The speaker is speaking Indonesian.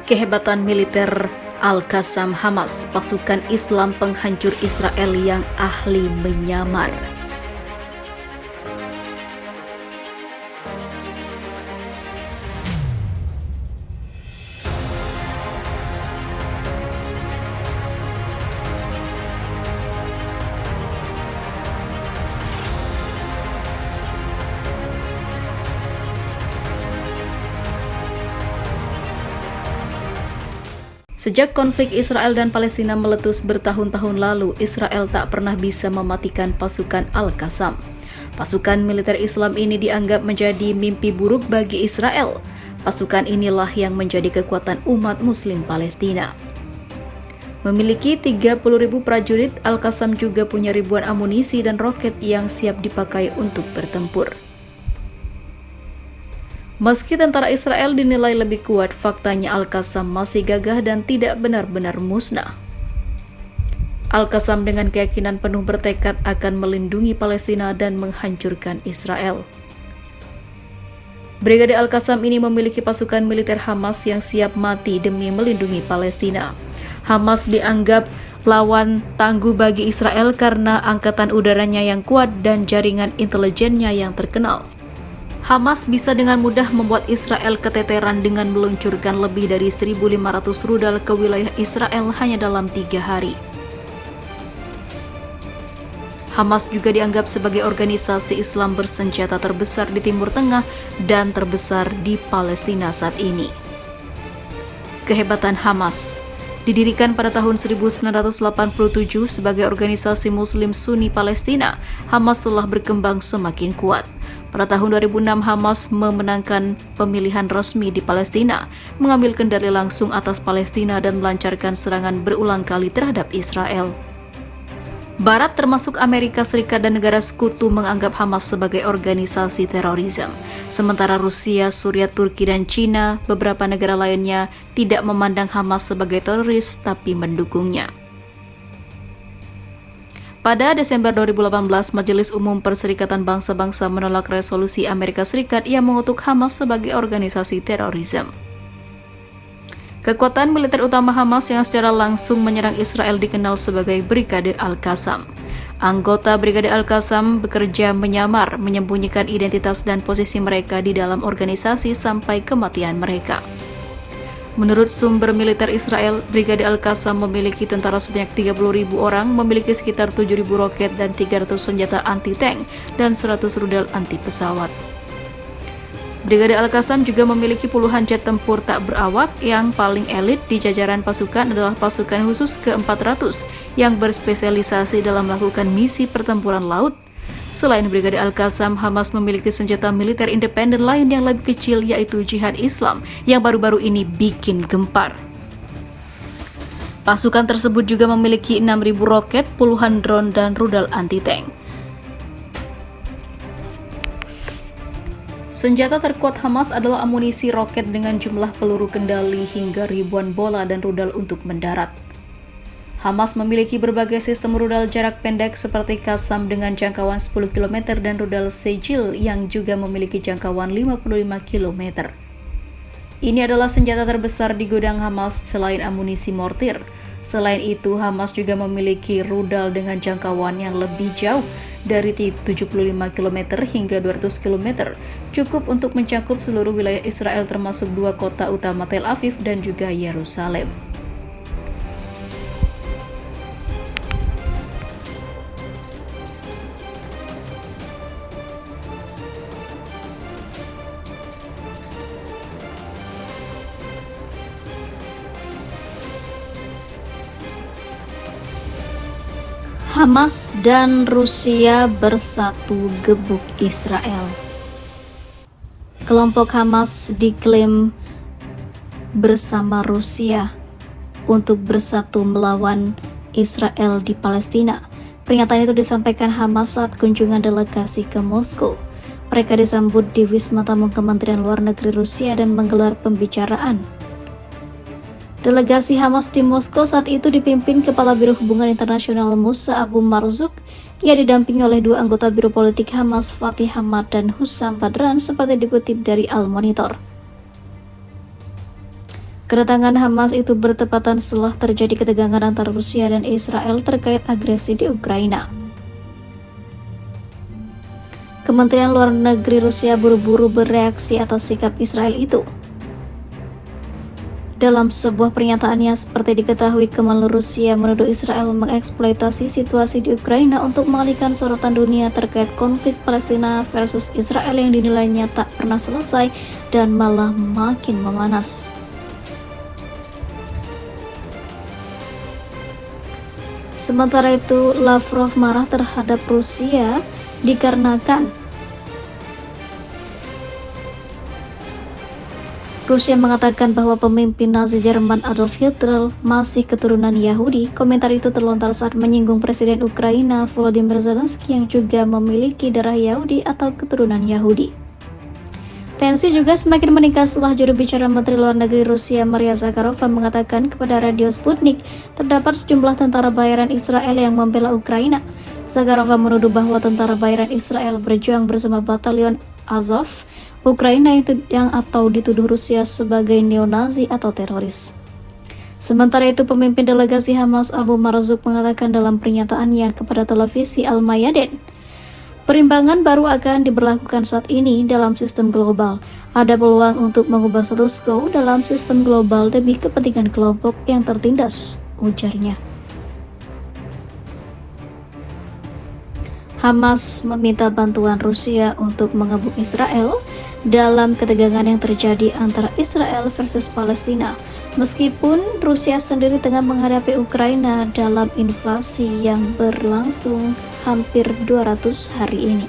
Kehebatan militer Al-Qassam Hamas, pasukan Islam penghancur Israel yang ahli menyamar. Sejak konflik Israel dan Palestina meletus bertahun-tahun lalu, Israel tak pernah bisa mematikan pasukan Al-Qassam. Pasukan militer Islam ini dianggap menjadi mimpi buruk bagi Israel. Pasukan inilah yang menjadi kekuatan umat Muslim Palestina. Memiliki 30.000 prajurit, Al-Qassam juga punya ribuan amunisi dan roket yang siap dipakai untuk bertempur. Meski tentara Israel dinilai lebih kuat, faktanya Al-Qassam masih gagah dan tidak benar-benar musnah. Al-Qassam dengan keyakinan penuh bertekad akan melindungi Palestina dan menghancurkan Israel. Brigade Al-Qassam ini memiliki pasukan militer Hamas yang siap mati demi melindungi Palestina. Hamas dianggap lawan tangguh bagi Israel karena angkatan udaranya yang kuat dan jaringan intelijennya yang terkenal. Hamas bisa dengan mudah membuat Israel keteteran dengan meluncurkan lebih dari 1.500 rudal ke wilayah Israel hanya dalam 3 hari. Hamas juga dianggap sebagai organisasi Islam bersenjata terbesar di Timur Tengah dan terbesar di Palestina saat ini. Kehebatan Hamas didirikan pada tahun 1987 sebagai organisasi Muslim Sunni Palestina. Hamas telah berkembang semakin kuat. Pada tahun 2006, Hamas memenangkan pemilihan resmi di Palestina, mengambil kendali langsung atas Palestina dan melancarkan serangan berulang kali terhadap Israel. Barat termasuk Amerika Serikat dan negara sekutu menganggap Hamas sebagai organisasi terorisme. Sementara Rusia, Suriah, Turki, dan Cina, beberapa negara lainnya tidak memandang Hamas sebagai teroris tapi mendukungnya. Pada Desember 2018, Majelis Umum Perserikatan Bangsa-Bangsa menolak resolusi Amerika Serikat yang mengutuk Hamas sebagai organisasi terorisme. Kekuatan militer utama Hamas yang secara langsung menyerang Israel dikenal sebagai Brigade Al-Qassam. Anggota Brigade Al-Qassam bekerja menyamar, menyembunyikan identitas dan posisi mereka di dalam organisasi sampai kematian mereka. Menurut sumber militer Israel, Brigade Al-Qassam memiliki tentara sebanyak 30.000 orang, memiliki sekitar 7.000 roket dan 300 senjata anti-tank dan 100 rudal anti-pesawat. Brigade Al-Qassam juga memiliki puluhan jet tempur tak berawak. Yang paling elit di jajaran pasukan adalah pasukan khusus ke-400 yang berspesialisasi dalam melakukan misi pertempuran laut. Selain Brigade Al-Qassam, Hamas memiliki senjata militer independen lain yang lebih kecil, yaitu Jihad Islam, yang baru-baru ini bikin gempar. Pasukan tersebut juga memiliki 6.000 roket, puluhan drone, dan rudal anti-tank. Senjata terkuat Hamas adalah amunisi roket dengan jumlah peluru kendali hingga ribuan bola dan rudal untuk mendarat. Hamas memiliki berbagai sistem rudal jarak pendek seperti Qassam dengan jangkauan 10 km dan rudal Sejil yang juga memiliki jangkauan 55 km. Ini adalah senjata terbesar di gudang Hamas selain amunisi mortir. Selain itu, Hamas juga memiliki rudal dengan jangkauan yang lebih jauh dari 75 km hingga 200 km, cukup untuk mencakup seluruh wilayah Israel termasuk 2 kota utama Tel Aviv dan juga Yerusalem. Hamas dan Rusia bersatu gebuk Israel. Kelompok Hamas diklaim bersama Rusia untuk bersatu melawan Israel di Palestina. Pernyataan itu disampaikan Hamas saat kunjungan delegasi ke Moskow. Mereka disambut di Wisma Tamu Kementerian Luar Negeri Rusia dan menggelar pembicaraan. Delegasi Hamas di Moskow saat itu dipimpin Kepala Biro Hubungan Internasional Musa Abu Marzouk yang didampingi oleh 2 anggota Biro Politik Hamas, Fatih Hamad dan Hussam Badran, seperti dikutip dari Al Monitor. Kedatangan Hamas itu bertepatan setelah terjadi ketegangan antara Rusia dan Israel terkait agresi di Ukraina. Kementerian Luar Negeri Rusia buru-buru bereaksi atas sikap Israel itu. Dalam sebuah pernyataannya, seperti diketahui, Kemenlu Rusia menuduh Israel mengeksploitasi situasi di Ukraina untuk mengalihkan sorotan dunia terkait konflik Palestina versus Israel yang dinilainya tak pernah selesai dan malah makin memanas. Sementara itu, Lavrov marah terhadap Rusia dikarenakan Rusia mengatakan bahwa pemimpin Nazi Jerman Adolf Hitler masih keturunan Yahudi. Komentar itu terlontar saat menyinggung Presiden Ukraina Volodymyr Zelensky yang juga memiliki darah Yahudi atau keturunan Yahudi. Tensi juga semakin meningkat setelah juru bicara Menteri Luar Negeri Rusia Maria Zakharova mengatakan kepada Radio Sputnik terdapat sejumlah tentara bayaran Israel yang membela Ukraina. Zakharova menuduh bahwa tentara bayaran Israel berjuang bersama batalion Azov Ukraina yang atau dituduh Rusia sebagai neonazi atau teroris. Sementara itu, pemimpin delegasi Hamas Abu Marzouk mengatakan dalam pernyataannya kepada televisi Al-Mayadin, perimbangan baru akan diberlakukan saat ini dalam sistem global. Ada peluang untuk mengubah status quo dalam sistem global demi kepentingan kelompok yang tertindas, ujarnya. Hamas meminta bantuan Rusia untuk mengebuk Israel dalam ketegangan yang terjadi antara Israel versus Palestina. Meskipun Rusia sendiri tengah menghadapi Ukraina dalam invasi yang berlangsung hampir 200 hari ini.